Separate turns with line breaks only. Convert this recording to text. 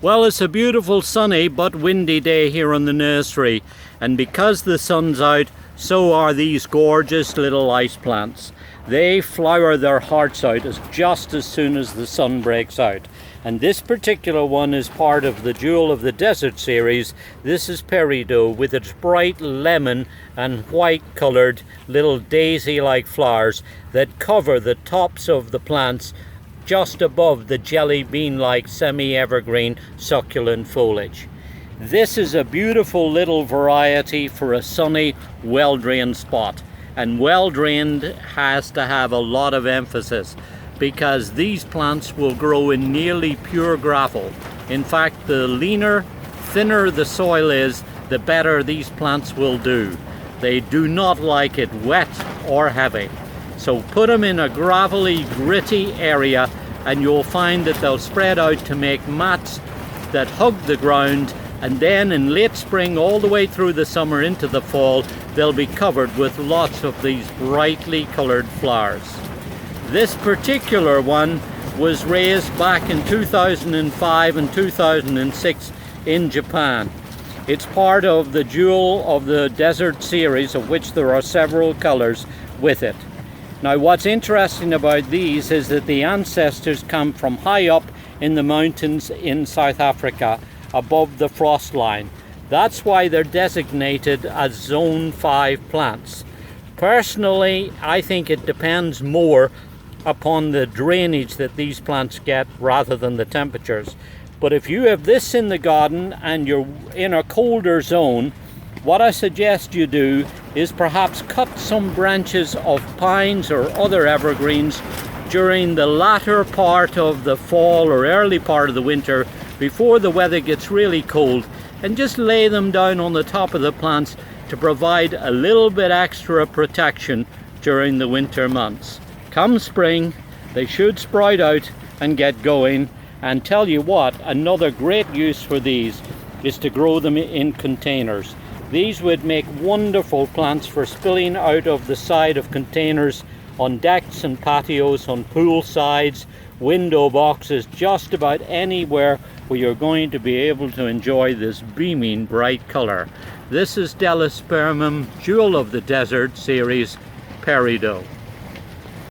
Well, it's a beautiful sunny but windy day here on the nursery, and because the sun's out, so are these gorgeous little ice plants. They flower their hearts out just as soon as the sun breaks out. And this particular one is part of the Jewel of the Desert series. This is Peridot with its bright lemon and white coloured little daisy-like flowers that cover the tops of the plants just above the jelly bean-like semi-evergreen succulent foliage. This is a beautiful little variety for a sunny, well-drained spot. And well-drained has to have a lot of emphasis because these plants will grow in nearly pure gravel. In fact, the leaner, thinner the soil is, the better these plants will do. They do not like it wet or heavy. So put them in a gravelly, gritty area and you'll find that they'll spread out to make mats that hug the ground, and then in late spring all the way through the summer into the fall they'll be covered with lots of these brightly coloured flowers. This particular one was raised back in 2005 and 2006 in Japan. It's part of the Jewel of the Desert series, of which there are several colours with it. Now what's interesting about these is that the ancestors come from high up in the mountains in South Africa above the frost line. That's why they're designated as Zone 5 plants. Personally, I think it depends more upon the drainage that these plants get rather than the temperatures. But if you have this in the garden and you're in a colder zone, what I suggest you do is perhaps cut some branches of pines or other evergreens during the latter part of the fall or early part of the winter before the weather gets really cold, and just lay them down on the top of the plants to provide a little bit extra protection during the winter months. Come spring, they should sprout out and get going. And tell you what, another great use for these is to grow them in containers. These would make wonderful plants for spilling out of the side of containers on decks and patios, on pool sides, window boxes, just about anywhere where you're going to be able to enjoy this beaming bright colour. This is Delosperma, Jewel of the Desert series, Peridot.